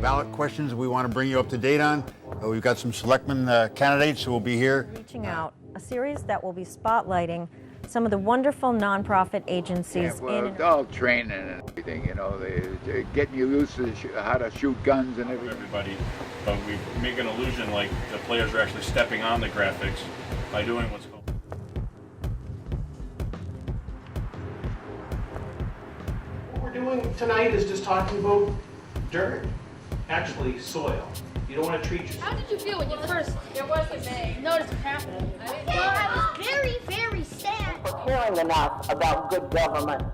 ballot questions we want to bring you up to date on. We've got some selectmen candidates who will be here. Reaching Out, a series that will be spotlighting some of the wonderful nonprofit agencies. All training and everything, you know, they're getting you used to how to shoot guns and everything. Everybody, but we make an illusion like the players are actually stepping on the graphics by doing what's called. What we're doing tonight is just talking about dirt, actually soil. You don't want to treat yourself. How did you feel when you first noticed it happening? Well, I was very, very sad. For caring enough about good government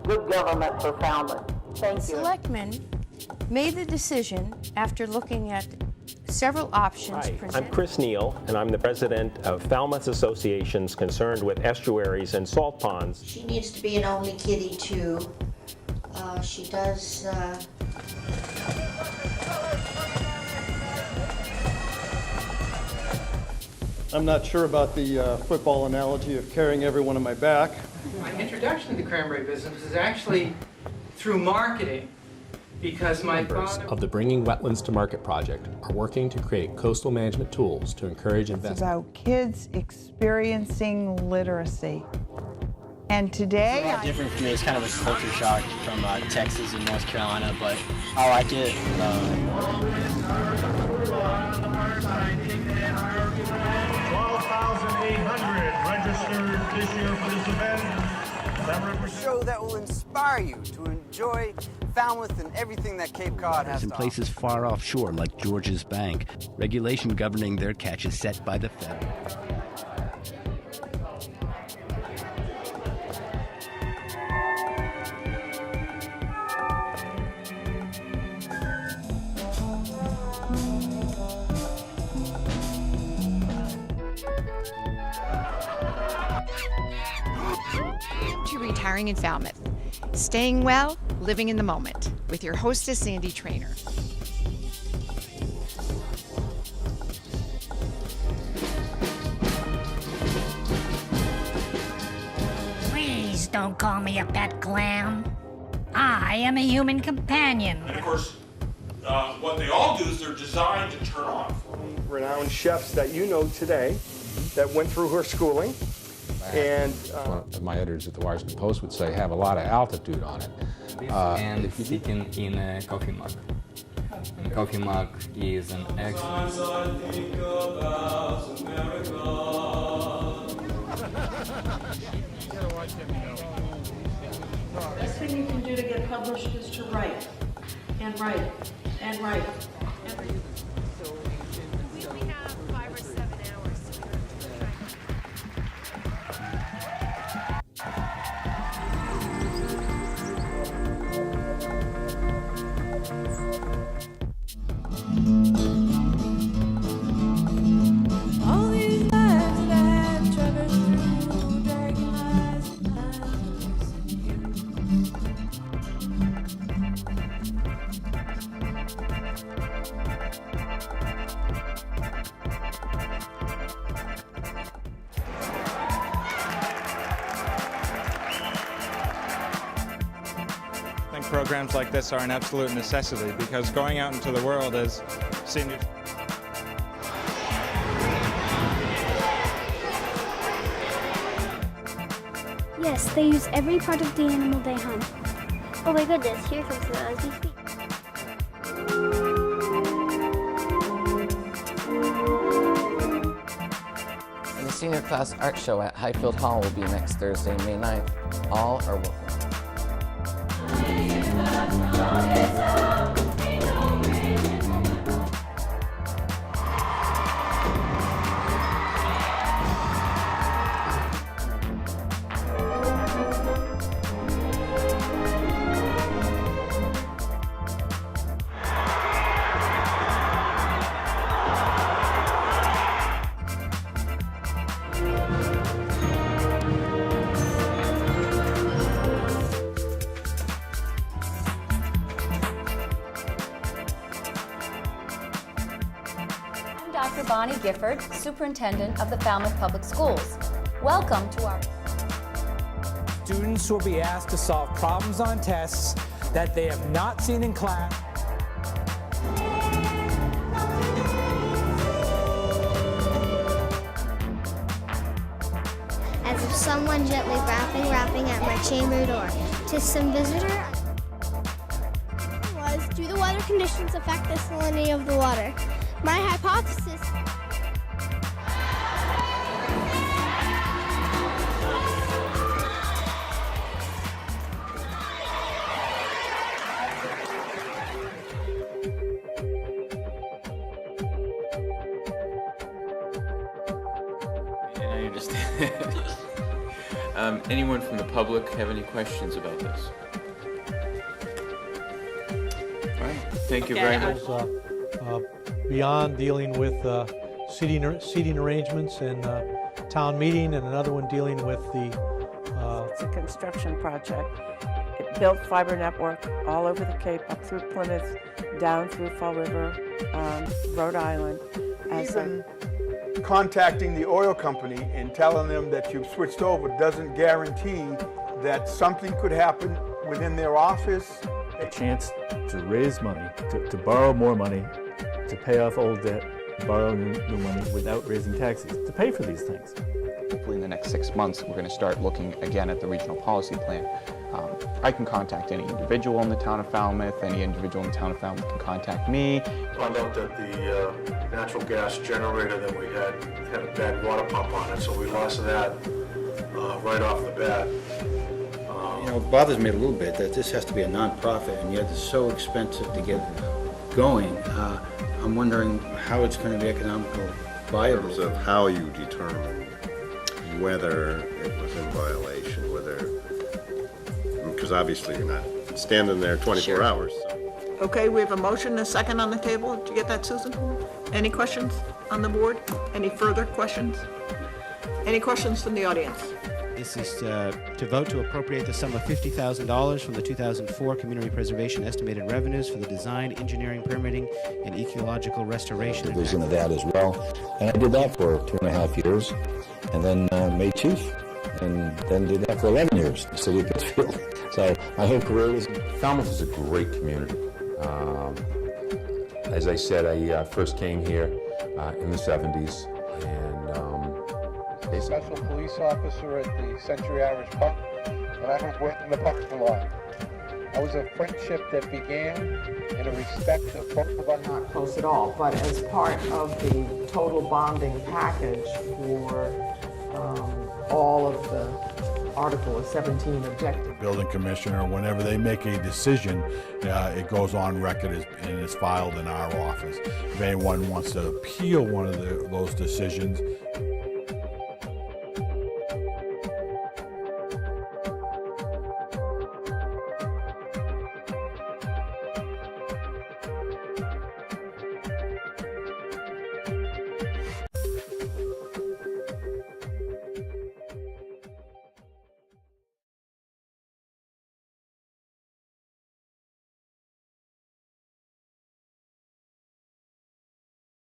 for Falmouth. Thank you. Selectmen made the decision after looking at several options. Hi, I'm Chris Neal, and I'm the president of Falmouth associations concerned with estuaries and salt ponds. She needs to be an only kitty too. She does. I'm not sure about the football analogy of carrying everyone on my back. My introduction to the cranberry business is actually through marketing, because my members of the Bringing Wetlands to Market project are working to create coastal management tools to encourage investment. It's about kids experiencing literacy. And today, it's a lot different for me. It's kind of a culture shock from Texas and North Carolina, but I like it. 12,800 registered this year for this event. A show that will inspire you to enjoy Falmouth and everything that Cape Cod has to offer. In places far offshore, like George's Bank, regulation governing their catch is set by the Fed. To retiring in Falmouth, staying well, living in the moment, with your hostess, Sandy Trainer. Please don't call me a pet clown. I am a human companion. And of course, what they all do is they're designed to turn off. Renowned chefs that you know today that went through her schooling. And one of my editors at the Washington Post would say, have a lot of altitude on it. And sitting in a coffee mug. And coffee mug is an excellent. Best thing you can do to get published is to write, and write, and write. We have 5 or 7 hours. All these lives that I've traversed through, dragging lies and I think programs like this are an absolute necessity because going out into the world as seniors. Yes, they use every part of the animal they hunt. Oh my goodness, here comes the as we speak. And the senior class art show at Highfield Hall will be next Thursday, May 9th. All are welcome. Dr. Bonnie Gifford, Superintendent of the Falmouth Public Schools. Welcome to our... Students will be asked to solve problems on tests that they have not seen in class. someone gently rapping at my chamber door. To some visitor was, do the weather conditions affect the salinity of the water? My hypothesis. And I understand. Anyone from the public have any questions about this? All right, thank you very much. Beyond dealing with seating arrangements and town meeting, and another one dealing with the... It's a construction project. It built fiber network all over the Cape, up through Plymouth, down through Fall River, Rhode Island. Even contacting the oil company and telling them that you've switched over doesn't guarantee that something could happen within their office. A chance to raise money, to borrow more money, to pay off old debt, borrow new money without raising taxes, to pay for these things. Hopefully in the next 6 months, we're going to start looking again at the regional policy plan. I can contact any individual in the town of Falmouth. Any individual in the town of Falmouth can contact me. Found out that the natural gas generator that we had a bad water pump on it, so we lost that right off the bat. You know, it bothers me a little bit that this has to be a non-profit, and yet it's so expensive to get going. I'm wondering how it's going to be economical viable. In terms of how you determine whether it was in violation, because obviously you're not standing there 24 hours. So. Okay, we have a motion and a second on the table. Did you get that, Susan? Any questions on the board? Any further questions? Any questions from the audience? This is to vote to appropriate the sum of $50,000 from the 2004 Community Preservation Estimated Revenues for the design, engineering, permitting, and ecological restoration. Division of that as well. And I did that for 2.5 years, and then made chief, and then did that for 11 years in the city of Pittsfield. So my whole career was... Falmouth is a great community. As I said, I first came here in the 70s, and Special police officer at the Century Irish Pub, and I was working the parking lot. I was a friendship that began in a respect of both of us. Not close at all, but as part of the total bonding package for all of the Article 17 objectives. Building commissioner, whenever they make a decision, it goes on record and is filed in our office. If anyone wants to appeal one of those decisions,